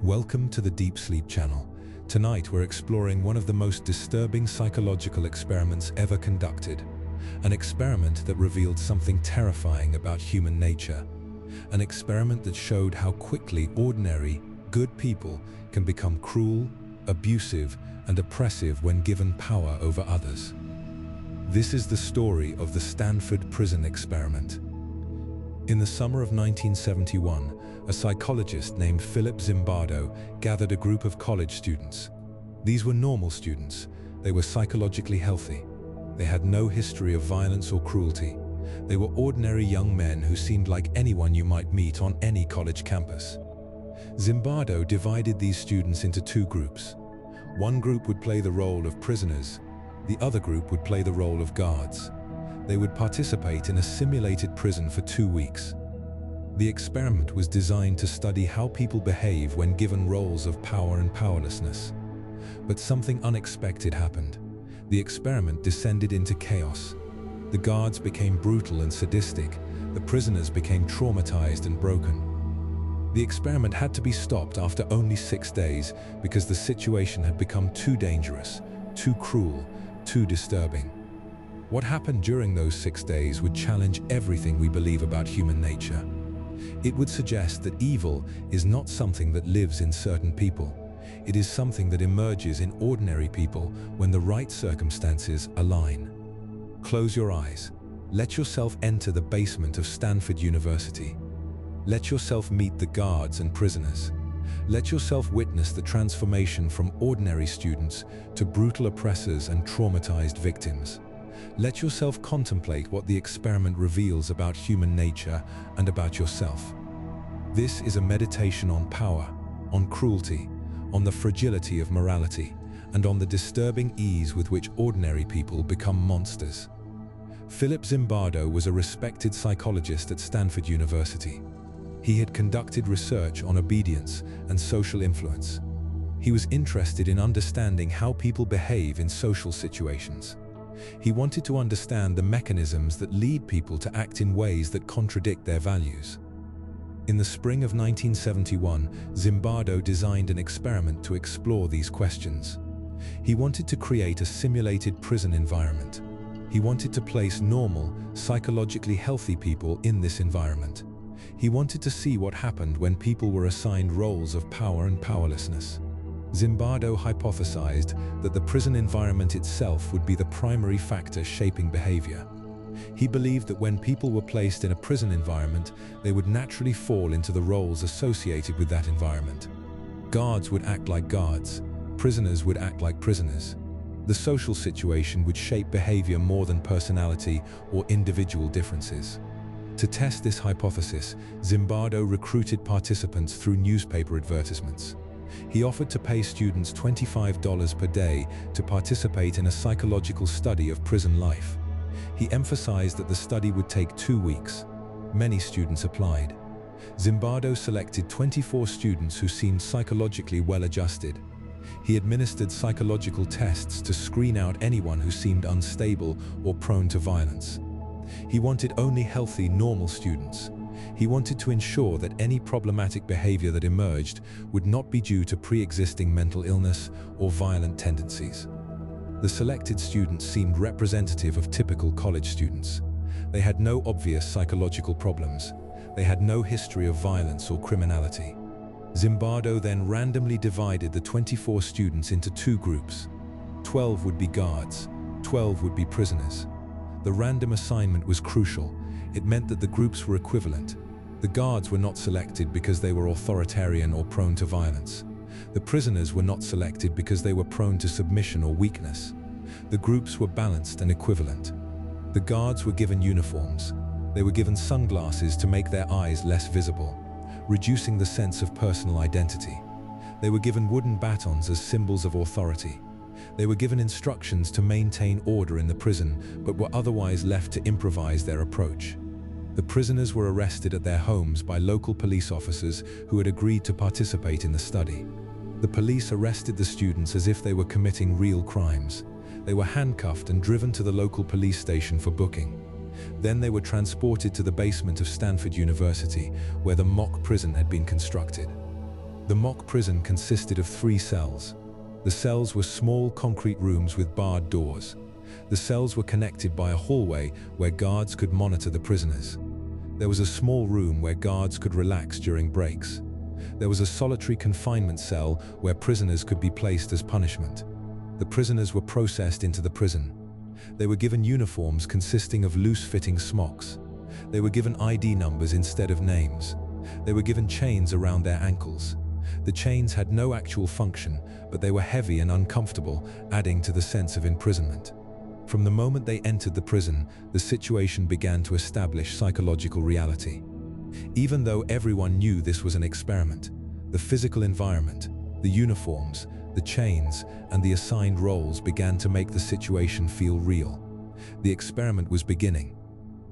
Welcome to the Deep Sleep channel. Tonight we're exploring one of the most disturbing psychological experiments ever conducted. An experiment that revealed something terrifying about human nature. An experiment that showed how quickly ordinary, good people can become cruel, abusive, and oppressive when given power over others. This is the story of the Stanford prison experiment. In the summer of 1971, a psychologist named Philip Zimbardo gathered a group of college students. These were normal students. They were psychologically healthy. They had no history of violence or cruelty. They were ordinary young men who seemed like anyone you might meet on any college campus. Zimbardo divided these students into two groups. One group would play the role of prisoners. The other group would play the role of guards. They would participate in a simulated prison for 2 weeks. The experiment was designed to study how people behave when given roles of power and powerlessness. But something unexpected happened. The experiment descended into chaos. The guards became brutal and sadistic. The prisoners became traumatized and broken. The experiment had to be stopped after only 6 days because the situation had become too dangerous, too cruel, too disturbing. What happened during those 6 days would challenge everything we believe about human nature. It would suggest that evil is not something that lives in certain people. It is something that emerges in ordinary people when the right circumstances align. Close your eyes. Let yourself enter the basement of Stanford University. Let yourself meet the guards and prisoners. Let yourself witness the transformation from ordinary students to brutal oppressors and traumatized victims. Let yourself contemplate what the experiment reveals about human nature and about yourself. This is a meditation on power, on cruelty, on the fragility of morality, and on the disturbing ease with which ordinary people become monsters. Philip Zimbardo was a respected psychologist at Stanford University. He had conducted research on obedience and social influence. He was interested in understanding how people behave in social situations. He wanted to understand the mechanisms that lead people to act in ways that contradict their values. In the spring of 1971, Zimbardo designed an experiment to explore these questions. He wanted to create a simulated prison environment. He wanted to place normal, psychologically healthy people in this environment. He wanted to see what happened when people were assigned roles of power and powerlessness. Zimbardo hypothesized that the prison environment itself would be the primary factor shaping behavior. He believed that when people were placed in a prison environment, they would naturally fall into the roles associated with that environment. Guards would act like guards. Prisoners would act like prisoners. The social situation would shape behavior more than personality or individual differences. To test this hypothesis, Zimbardo recruited participants through newspaper advertisements. He offered to pay students $25 per day to participate in a psychological study of prison life. He emphasized that the study would take 2 weeks. Many students applied. Zimbardo selected 24 students who seemed psychologically well-adjusted. He administered psychological tests to screen out anyone who seemed unstable or prone to violence. He wanted only healthy, normal students. He wanted to ensure that any problematic behavior that emerged would not be due to pre-existing mental illness or violent tendencies. The selected students seemed representative of typical college students. They had no obvious psychological problems. They had no history of violence or criminality. Zimbardo then randomly divided the 24 students into 2 groups. 12 would be guards, 12 would be prisoners. The random assignment was crucial. It meant that the groups were equivalent. The guards were not selected because they were authoritarian or prone to violence. The prisoners were not selected because they were prone to submission or weakness. The groups were balanced and equivalent. The guards were given uniforms. They were given sunglasses to make their eyes less visible, reducing the sense of personal identity. They were given wooden batons as symbols of authority. They were given instructions to maintain order in the prison, but were otherwise left to improvise their approach. The prisoners were arrested at their homes by local police officers who had agreed to participate in the study. The police arrested the students as if they were committing real crimes. They were handcuffed and driven to the local police station for booking. Then they were transported to the basement of Stanford University, where the mock prison had been constructed. The mock prison consisted of 3 cells. The cells were small concrete rooms with barred doors. The cells were connected by a hallway where guards could monitor the prisoners. There was a small room where guards could relax during breaks. There was a solitary confinement cell where prisoners could be placed as punishment. The prisoners were processed into the prison. They were given uniforms consisting of loose-fitting smocks. They were given ID numbers instead of names. They were given chains around their ankles. The chains had no actual function, but they were heavy and uncomfortable, adding to the sense of imprisonment. From the moment they entered the prison, the situation began to establish psychological reality. Even though everyone knew this was an experiment, the physical environment, the uniforms, the chains, and the assigned roles began to make the situation feel real. The experiment was beginning.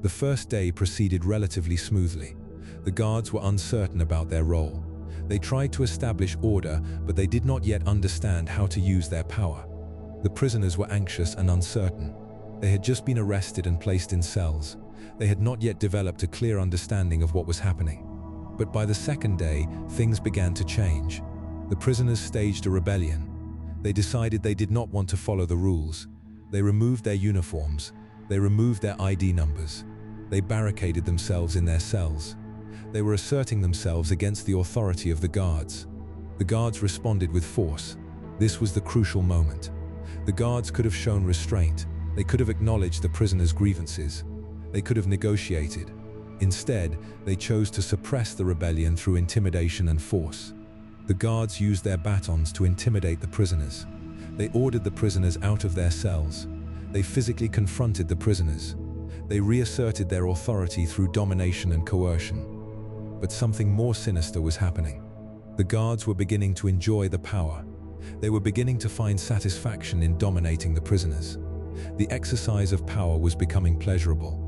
The first day proceeded relatively smoothly. The guards were uncertain about their role. They tried to establish order, but they did not yet understand how to use their power. The prisoners were anxious and uncertain. They had just been arrested and placed in cells. They had not yet developed a clear understanding of what was happening. But by the second day, things began to change. The prisoners staged a rebellion. They decided they did not want to follow the rules. They removed their uniforms. They removed their ID numbers. They barricaded themselves in their cells. They were asserting themselves against the authority of the guards. The guards responded with force. This was the crucial moment. The guards could have shown restraint. They could have acknowledged the prisoners' grievances. They could have negotiated. Instead, they chose to suppress the rebellion through intimidation and force. The guards used their batons to intimidate the prisoners. They ordered the prisoners out of their cells. They physically confronted the prisoners. They reasserted their authority through domination and coercion. But something more sinister was happening. The guards were beginning to enjoy the power. They were beginning to find satisfaction in dominating the prisoners. The exercise of power was becoming pleasurable.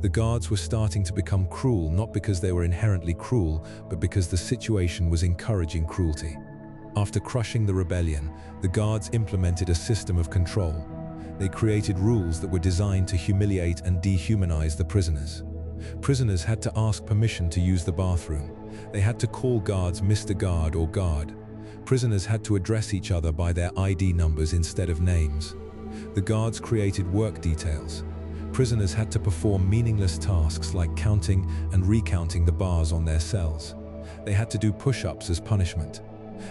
The guards were starting to become cruel, not because they were inherently cruel, but because the situation was encouraging cruelty. After crushing the rebellion, the guards implemented a system of control. They created rules that were designed to humiliate and dehumanize the prisoners. Prisoners had to ask permission to use the bathroom. They had to call guards Mr. Guard or Guard. Prisoners had to address each other by their ID numbers instead of names. The guards created work details. Prisoners had to perform meaningless tasks like counting and recounting the bars on their cells. They had to do push-ups as punishment.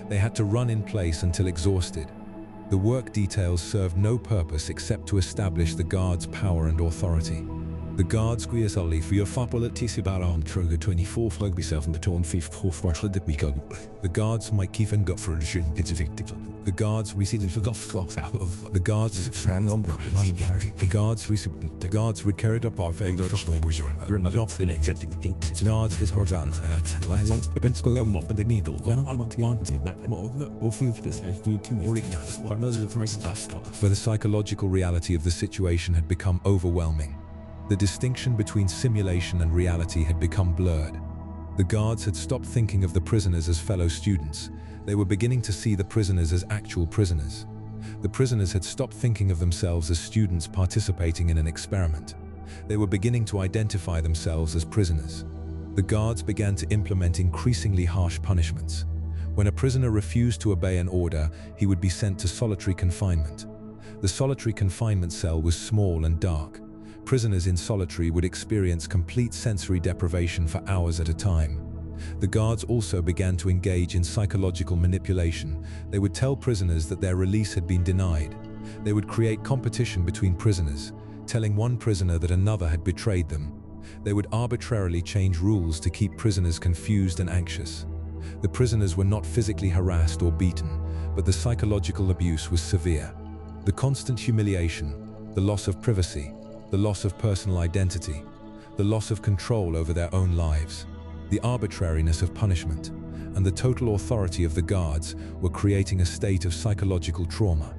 They had to run in place until exhausted. The work details served no purpose except to establish the guards' power and authority. The guards Squeezolly for your faculty on Trigger 24 flog myself in the tone 5 that we can. The guards might keep and got for a shit. It's effective. The guards received the cloth out of the guards. The guards would carry up our finger. You're not off the next. It's guards is horizontal. But the needle. For the psychological reality of the situation had become overwhelming. The distinction between simulation and reality had become blurred. The guards had stopped thinking of the prisoners as fellow students. They were beginning to see the prisoners as actual prisoners. The prisoners had stopped thinking of themselves as students participating in an experiment. They were beginning to identify themselves as prisoners. The guards began to implement increasingly harsh punishments. When a prisoner refused to obey an order, he would be sent to solitary confinement. The solitary confinement cell was small and dark. Prisoners in solitary would experience complete sensory deprivation for hours at a time. The guards also began to engage in psychological manipulation. They would tell prisoners that their release had been denied. They would create competition between prisoners, telling one prisoner that another had betrayed them. They would arbitrarily change rules to keep prisoners confused and anxious. The prisoners were not physically harassed or beaten, but the psychological abuse was severe. The constant humiliation, the loss of privacy, the loss of personal identity, the loss of control over their own lives, the arbitrariness of punishment, and the total authority of the guards were creating a state of psychological trauma.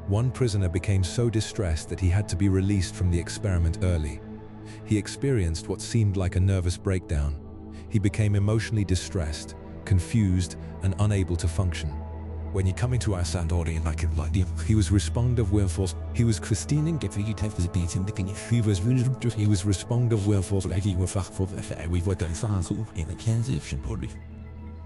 One prisoner became so distressed that he had to be released from the experiment early. He experienced what seemed like a nervous breakdown. He became emotionally distressed, confused, and unable to function. When you come into our Sandori and like he was respond of willful. He was Christine and get you take the beat in the king. He was respond of willful like he was for the we were done in the transition body.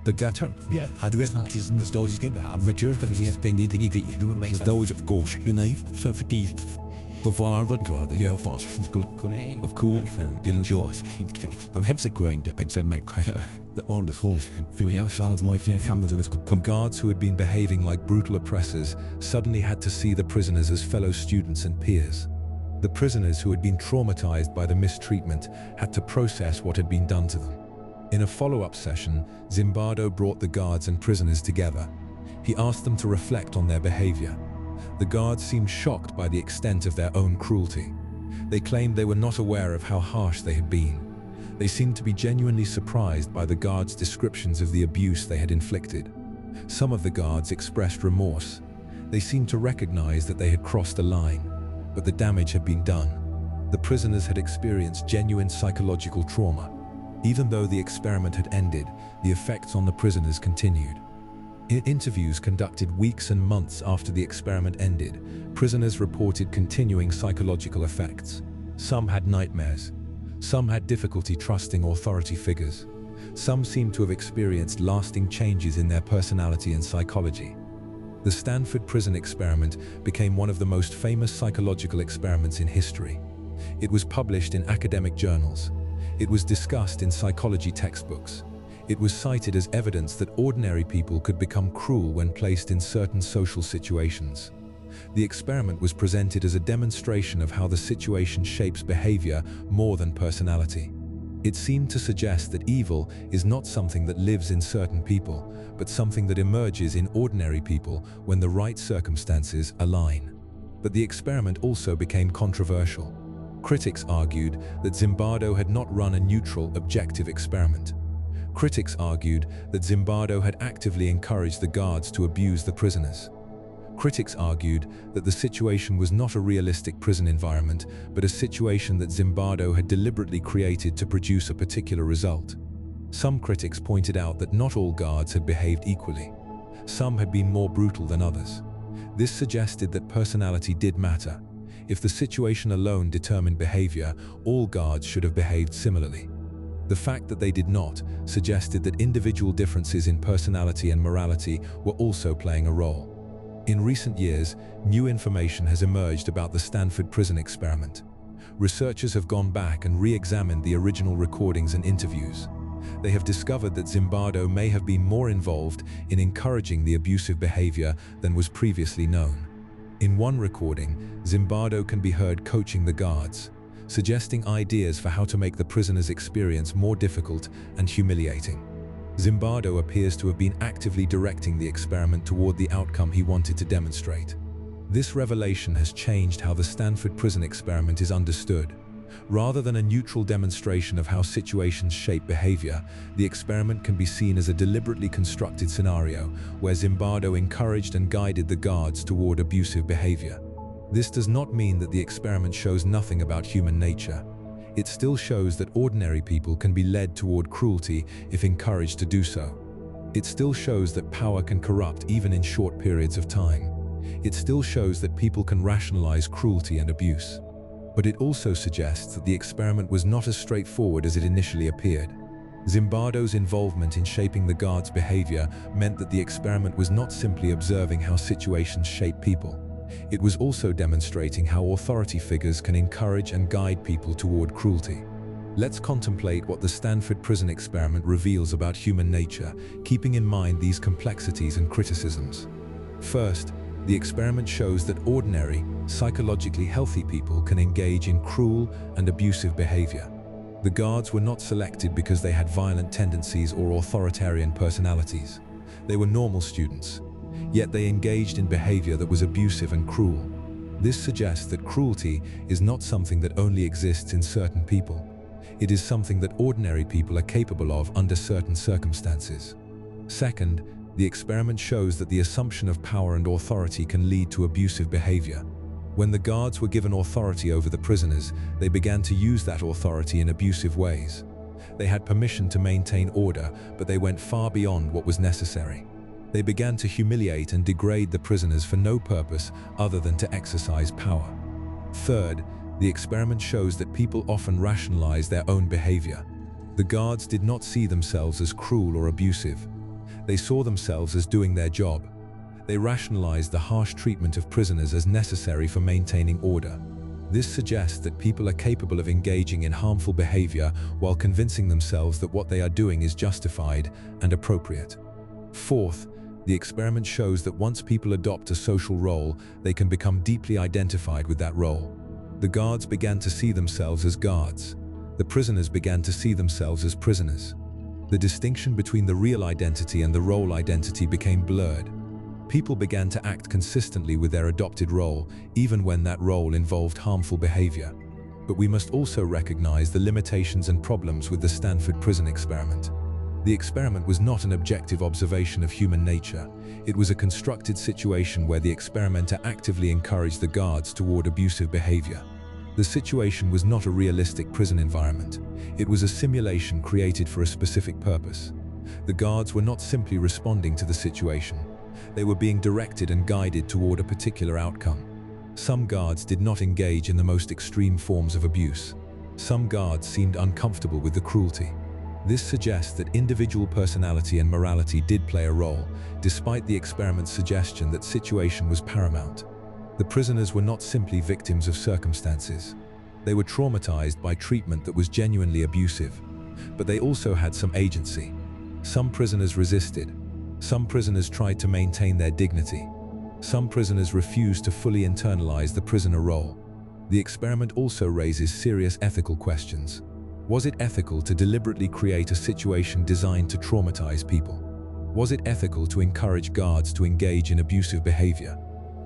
The gutter, yeah, had we not is the stories get amateur, but he has been eating it. You make those of course, you know, so for these. Before the draw, the year was good, of cool, and enjoy. Perhaps a grain depends on my the on the whole. Few years out of my family was Some guards who had been behaving like brutal oppressors suddenly had to see the prisoners as fellow students and peers. The prisoners who had been traumatized by the mistreatment had to process what had been done to them. In a follow-up session, Zimbardo brought the guards and prisoners together. He asked them to reflect on their behavior. The guards seemed shocked by the extent of their own cruelty. They claimed they were not aware of how harsh they had been. They seemed to be genuinely surprised by the guards' descriptions of the abuse they had inflicted. Some of the guards expressed remorse. They seemed to recognize that they had crossed a line, but the damage had been done. The prisoners had experienced genuine psychological trauma. Even though the experiment had ended, the effects on the prisoners continued. In interviews conducted weeks and months after the experiment ended, prisoners reported continuing psychological effects. Some had nightmares. Some had difficulty trusting authority figures. Some seemed to have experienced lasting changes in their personality and psychology. The Stanford prison experiment became one of the most famous psychological experiments in history. It was published in academic journals. It was discussed in psychology textbooks. It was cited as evidence that ordinary people could become cruel when placed in certain social situations. The experiment was presented as a demonstration of how the situation shapes behavior more than personality. It seemed to suggest that evil is not something that lives in certain people, but something that emerges in ordinary people when the right circumstances align. But the experiment also became controversial. Critics argued that Zimbardo had not run a neutral, objective experiment. Critics argued that Zimbardo had actively encouraged the guards to abuse the prisoners. Critics argued that the situation was not a realistic prison environment, but a situation that Zimbardo had deliberately created to produce a particular result. Some critics pointed out that not all guards had behaved equally. Some had been more brutal than others. This suggested that personality did matter. If the situation alone determined behavior, all guards should have behaved similarly. The fact that they did not suggested that individual differences in personality and morality were also playing a role. In recent years, new information has emerged about the Stanford prison experiment. Researchers have gone back and re-examined the original recordings and interviews. They have discovered that Zimbardo may have been more involved in encouraging the abusive behavior than was previously known. In one recording, Zimbardo can be heard coaching the guards, suggesting ideas for how to make the prisoners' experience more difficult and humiliating. Zimbardo appears to have been actively directing the experiment toward the outcome he wanted to demonstrate. This revelation has changed how the Stanford prison experiment is understood. Rather than a neutral demonstration of how situations shape behavior, the experiment can be seen as a deliberately constructed scenario where Zimbardo encouraged and guided the guards toward abusive behavior. This does not mean that the experiment shows nothing about human nature. It still shows that ordinary people can be led toward cruelty if encouraged to do so. It still shows that power can corrupt even in short periods of time. It still shows that people can rationalize cruelty and abuse. But it also suggests that the experiment was not as straightforward as it initially appeared. Zimbardo's involvement in shaping the guards' behavior meant that the experiment was not simply observing how situations shape people. It was also demonstrating how authority figures can encourage and guide people toward cruelty. Let's contemplate what the Stanford prison experiment reveals about human nature, keeping in mind these complexities and criticisms. First, the experiment shows that ordinary, psychologically healthy people can engage in cruel and abusive behavior. The guards were not selected because they had violent tendencies or authoritarian personalities. They were normal students, yet they engaged in behavior that was abusive and cruel. This suggests that cruelty is not something that only exists in certain people. It is something that ordinary people are capable of under certain circumstances. Second, the experiment shows that the assumption of power and authority can lead to abusive behavior. When the guards were given authority over the prisoners, they began to use that authority in abusive ways. They had permission to maintain order, but they went far beyond what was necessary. They began to humiliate and degrade the prisoners for no purpose other than to exercise power. Third, the experiment shows that people often rationalize their own behavior. The guards did not see themselves as cruel or abusive. They saw themselves as doing their job. They rationalized the harsh treatment of prisoners as necessary for maintaining order. This suggests that people are capable of engaging in harmful behavior while convincing themselves that what they are doing is justified and appropriate. Fourth, the experiment shows that once people adopt a social role, they can become deeply identified with that role. The guards began to see themselves as guards. The prisoners began to see themselves as prisoners. The distinction between the real identity and the role identity became blurred. People began to act consistently with their adopted role, even when that role involved harmful behavior. But we must also recognize the limitations and problems with the Stanford prison experiment. The experiment was not an objective observation of human nature. It was a constructed situation where the experimenter actively encouraged the guards toward abusive behavior. The situation was not a realistic prison environment. It was a simulation created for a specific purpose. The guards were not simply responding to the situation. They were being directed and guided toward a particular outcome. Some guards did not engage in the most extreme forms of abuse. Some guards seemed uncomfortable with the cruelty. This suggests that individual personality and morality did play a role, despite the experiment's suggestion that situation was paramount. The prisoners were not simply victims of circumstances. They were traumatized by treatment that was genuinely abusive. But they also had some agency. Some prisoners resisted. Some prisoners tried to maintain their dignity. Some prisoners refused to fully internalize the prisoner role. The experiment also raises serious ethical questions. Was it ethical to deliberately create a situation designed to traumatize people? Was it ethical to encourage guards to engage in abusive behavior?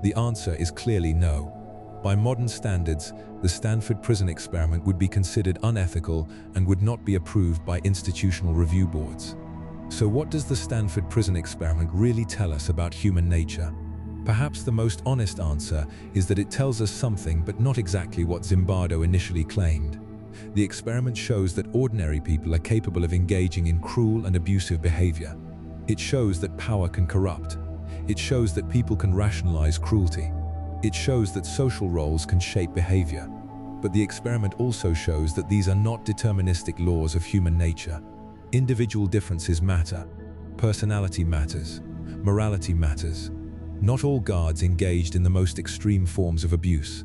The answer is clearly no. By modern standards, the Stanford prison experiment would be considered unethical and would not be approved by institutional review boards. So what does the Stanford prison experiment really tell us about human nature? Perhaps the most honest answer is that it tells us something, but not exactly what Zimbardo initially claimed. The experiment shows that ordinary people are capable of engaging in cruel and abusive behavior. It shows that power can corrupt. It shows that people can rationalize cruelty. It shows that social roles can shape behavior. But the experiment also shows that these are not deterministic laws of human nature. Individual differences matter. Personality matters. Morality matters. Not all guards engaged in the most extreme forms of abuse.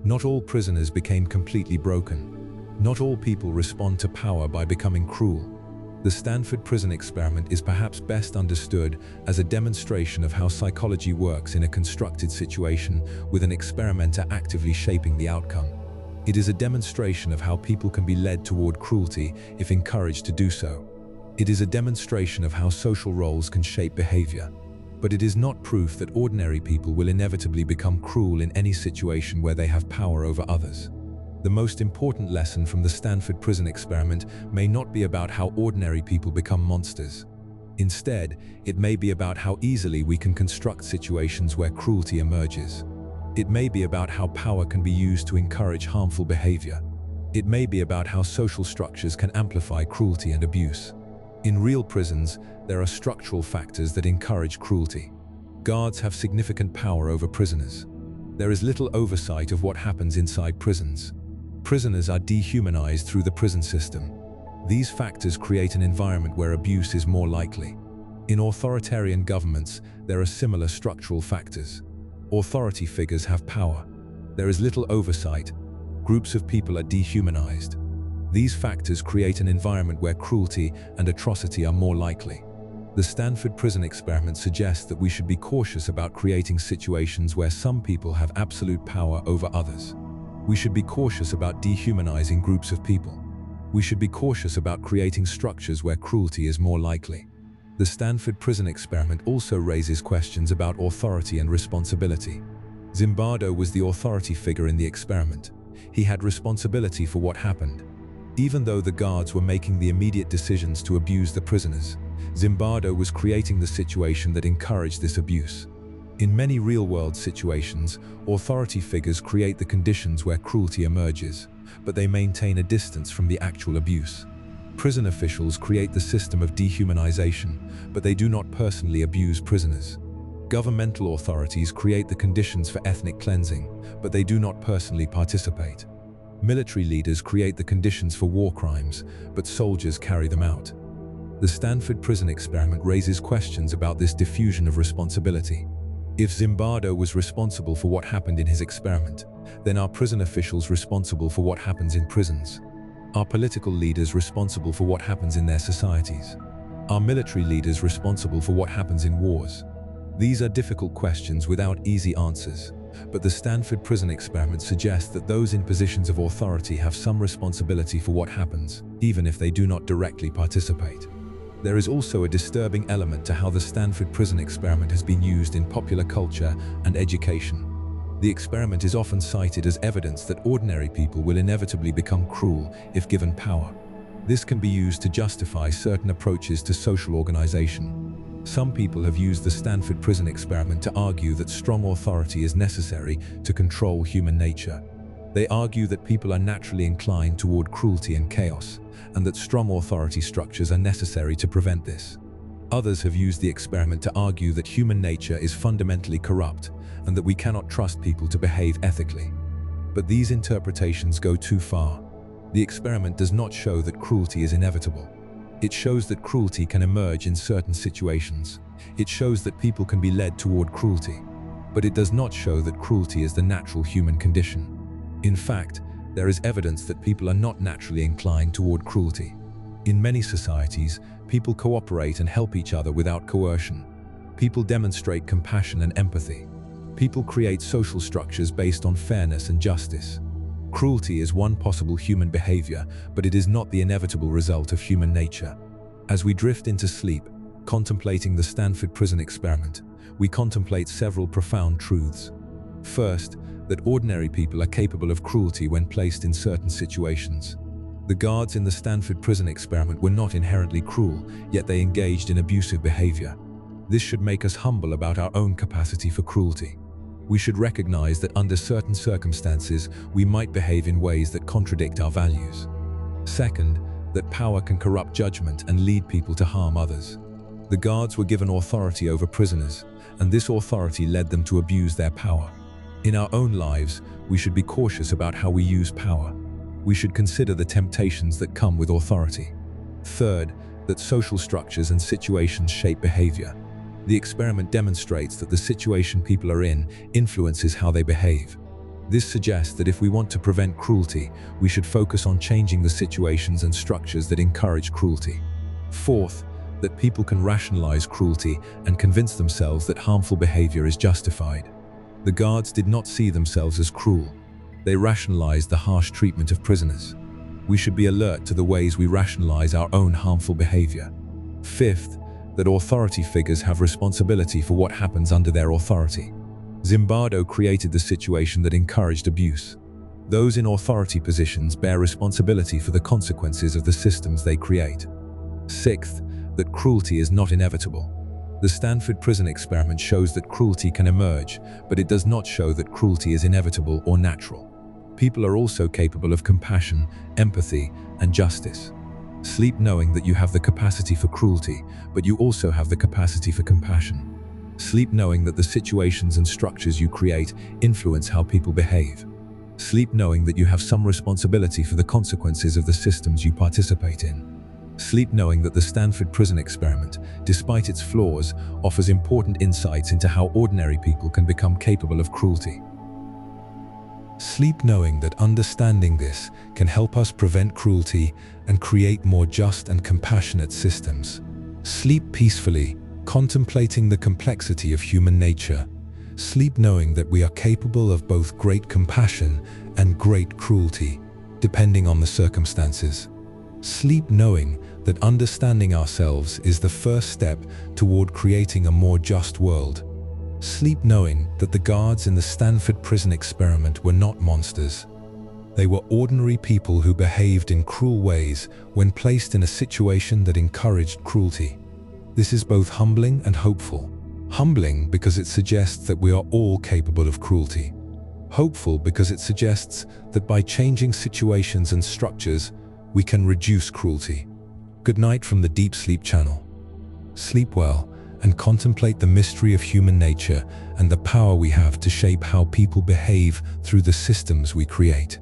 Not all prisoners became completely broken. Not all people respond to power by becoming cruel. The Stanford prison experiment is perhaps best understood as a demonstration of how psychology works in a constructed situation with an experimenter actively shaping the outcome. It is a demonstration of how people can be led toward cruelty if encouraged to do so. It is a demonstration of how social roles can shape behavior. But it is not proof that ordinary people will inevitably become cruel in any situation where they have power over others. The most important lesson from the Stanford prison experiment may not be about how ordinary people become monsters. Instead, it may be about how easily we can construct situations where cruelty emerges. It may be about how power can be used to encourage harmful behavior. It may be about how social structures can amplify cruelty and abuse. In real prisons, there are structural factors that encourage cruelty. Guards have significant power over prisoners. There is little oversight of what happens inside prisons. Prisoners are dehumanized through the prison system. These factors create an environment where abuse is more likely. In authoritarian governments, there are similar structural factors. Authority figures have power. There is little oversight. Groups of people are dehumanized. These factors create an environment where cruelty and atrocity are more likely. The Stanford prison experiment suggests that we should be cautious about creating situations where some people have absolute power over others. We should be cautious about dehumanizing groups of people. We should be cautious about creating structures where cruelty is more likely. The Stanford prison experiment also raises questions about authority and responsibility. Zimbardo was the authority figure in the experiment. He had responsibility for what happened. Even though the guards were making the immediate decisions to abuse the prisoners, Zimbardo was creating the situation that encouraged this abuse. In many real-world situations, authority figures create the conditions where cruelty emerges, but they maintain a distance from the actual abuse. Prison officials create the system of dehumanization, but they do not personally abuse prisoners. Governmental authorities create the conditions for ethnic cleansing, but they do not personally participate. Military leaders create the conditions for war crimes, but soldiers carry them out. The Stanford prison experiment raises questions about this diffusion of responsibility. If Zimbardo was responsible for what happened in his experiment, then are prison officials responsible for what happens in prisons? Are political leaders responsible for what happens in their societies? Are military leaders responsible for what happens in wars? These are difficult questions without easy answers, but the Stanford prison experiment suggests that those in positions of authority have some responsibility for what happens, even if they do not directly participate. There is also a disturbing element to how the Stanford prison experiment has been used in popular culture and education. The experiment is often cited as evidence that ordinary people will inevitably become cruel if given power. This can be used to justify certain approaches to social organization. Some people have used the Stanford prison experiment to argue that strong authority is necessary to control human nature. They argue that people are naturally inclined toward cruelty and chaos, and that strong authority structures are necessary to prevent this. Others have used the experiment to argue that human nature is fundamentally corrupt and that we cannot trust people to behave ethically. But these interpretations go too far. The experiment does not show that cruelty is inevitable. It shows that cruelty can emerge in certain situations. It shows that people can be led toward cruelty. But it does not show that cruelty is the natural human condition. In fact, there is evidence that people are not naturally inclined toward cruelty. In many societies, people cooperate and help each other without coercion. People demonstrate compassion and empathy. People create social structures based on fairness and justice. Cruelty is one possible human behavior, but it is not the inevitable result of human nature. As we drift into sleep, contemplating the Stanford prison experiment, we contemplate several profound truths. First, that ordinary people are capable of cruelty when placed in certain situations. The guards in the Stanford prison experiment were not inherently cruel, yet they engaged in abusive behavior. This should make us humble about our own capacity for cruelty. We should recognize that under certain circumstances, we might behave in ways that contradict our values. Second, that power can corrupt judgment and lead people to harm others. The guards were given authority over prisoners, and this authority led them to abuse their power. In our own lives, we should be cautious about how we use power. We should consider the temptations that come with authority. Third, that social structures and situations shape behavior. The experiment demonstrates that the situation people are in influences how they behave. This suggests that if we want to prevent cruelty, we should focus on changing the situations and structures that encourage cruelty. Fourth, that people can rationalize cruelty and convince themselves that harmful behavior is justified. The guards did not see themselves as cruel. They rationalized the harsh treatment of prisoners. We should be alert to the ways we rationalize our own harmful behavior. Fifth, that authority figures have responsibility for what happens under their authority. Zimbardo created the situation that encouraged abuse. Those in authority positions bear responsibility for the consequences of the systems they create. Sixth, that cruelty is not inevitable. The Stanford prison experiment shows that cruelty can emerge, but it does not show that cruelty is inevitable or natural. People are also capable of compassion, empathy, and justice. Sleep knowing that you have the capacity for cruelty, but you also have the capacity for compassion. Sleep knowing that the situations and structures you create influence how people behave. Sleep knowing that you have some responsibility for the consequences of the systems you participate in. Sleep knowing that the Stanford prison experiment, despite its flaws, offers important insights into how ordinary people can become capable of cruelty. Sleep knowing that understanding this can help us prevent cruelty and create more just and compassionate systems. Sleep peacefully, contemplating the complexity of human nature. Sleep knowing that we are capable of both great compassion and great cruelty, depending on the circumstances. Sleep knowing that understanding ourselves is the first step toward creating a more just world. Sleep knowing that the guards in the Stanford prison experiment were not monsters. They were ordinary people who behaved in cruel ways when placed in a situation that encouraged cruelty. This is both humbling and hopeful. Humbling because it suggests that we are all capable of cruelty. Hopeful because it suggests that by changing situations and structures, we can reduce cruelty. Good night from the Deep Sleep Channel. Sleep well and contemplate the mystery of human nature and the power we have to shape how people behave through the systems we create.